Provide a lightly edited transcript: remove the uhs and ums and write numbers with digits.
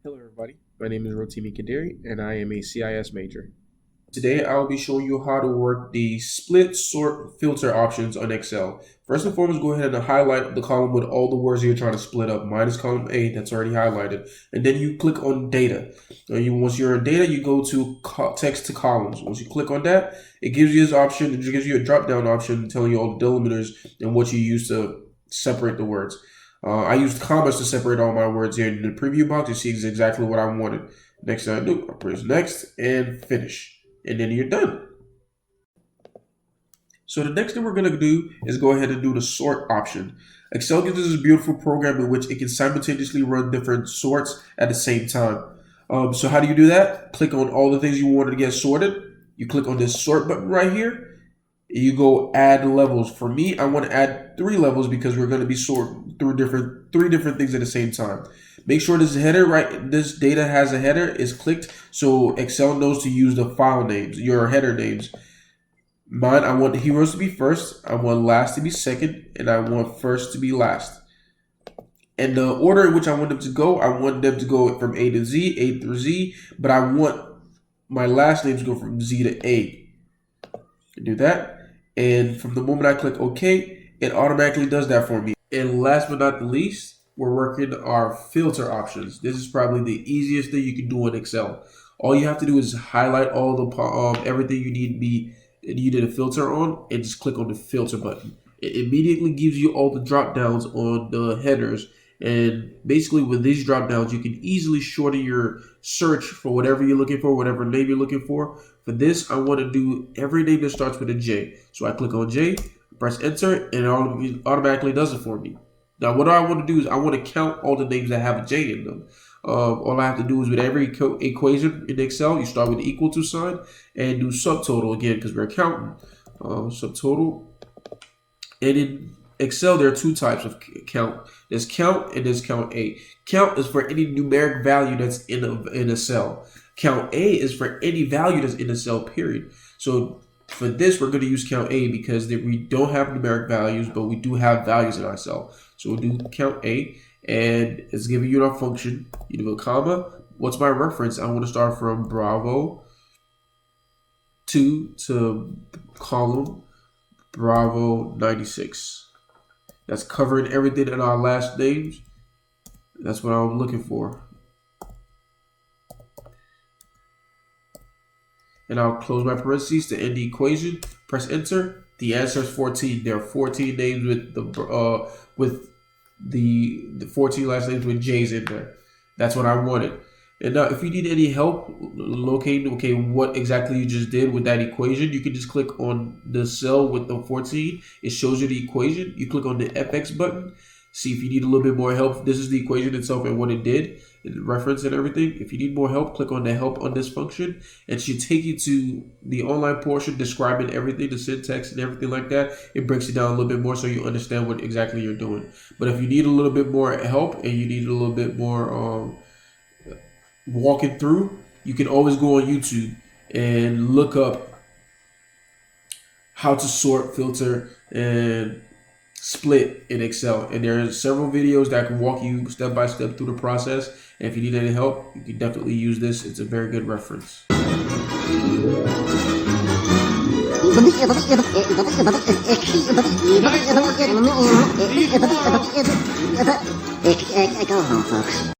Hello everybody, my name is Rotimi Kadiri and I am a CIS major. Today I will be showing you how to work the split, sort, filter options on Excel. First and foremost, go ahead and highlight the column with all the words you're trying to split up. Mine is column A, that's already highlighted. And then you click on data. Once you're in data, you go to text to columns. Once you click on that, it gives you this option, it gives you a drop down option telling you all the delimiters and what you use to separate the words. I used commas to separate all my words here. In the preview box, you see exactly what I wanted. Next thing I do, I press next and finish. And then you're done. So the next thing we're going to do is go ahead and do the sort option. Excel gives us this beautiful program in which it can simultaneously run different sorts at the same time. So how do you do that? Click on all the things you wanted to get sorted. You click on this sort button right here. You go add levels. For me, I want to add 3 levels because we're going to be sorting through three different things at the same time. Make sure this header, this data has a header, is clicked so Excel knows to use the file names, your header names. Mine, I want the heroes to be first, I want last to be second, and I want first to be last. And the order in which I want them to go, I want them to go from A to Z, A through Z, but I want my last names to go from Z to A. Do that. And from the moment I click OK, it automatically does that for me. And last but not the least, we're working our filter options. This is probably the easiest thing you can do in Excel. All you have to do is highlight all the everything you need a filter on, and just click on the filter button. It immediately gives you all the drop downs on the headers. And basically with these drop downs, you can easily shorten your search for whatever you're looking for, whatever name you're looking for. For this, I want to do every name that starts with a J. So I click on J, press enter, and it automatically does it for me. Now, what I want to do is I want to count all the names that have a J in them. All I have to do is with every equation in Excel, you start with the equal to sign and do subtotal again because we're counting. Subtotal. And in Excel, there are 2 types of count. There's count and there's count A. Count is for any numeric value that's in a cell. Count A is for any value that's in a cell, period. So for this, we're going to use count A because we don't have numeric values, but we do have values in our cell. So we'll do count A, and it's giving you our function. You do a comma. What's my reference? I want to start from Bravo 2 to column Bravo 96. That's covering everything in our last names. That's what I'm looking for. And I'll close my parentheses to end the equation. Press enter. The answer is 14. There are 14 names with the 14 last names with J's in there. That's what I wanted. And now, if you need any help locating what exactly you just did with that equation, you can just click on the cell with the 14. It shows you the equation. You click on the FX button. See if you need a little bit more help. This is the equation itself and what it did, and reference and everything. If you need more help, click on the help on this function. It should take you to the online portion describing everything, the syntax and everything like that. It breaks it down a little bit more so you understand what exactly you're doing. But if you need a little bit more help and you need a little bit more walking through, you can always go on YouTube and look up how to sort, filter, and split in Excel. And there are several videos that can walk you step by step through the process. And if you need any help, you can definitely use this. It's a very good reference. Go home, folks.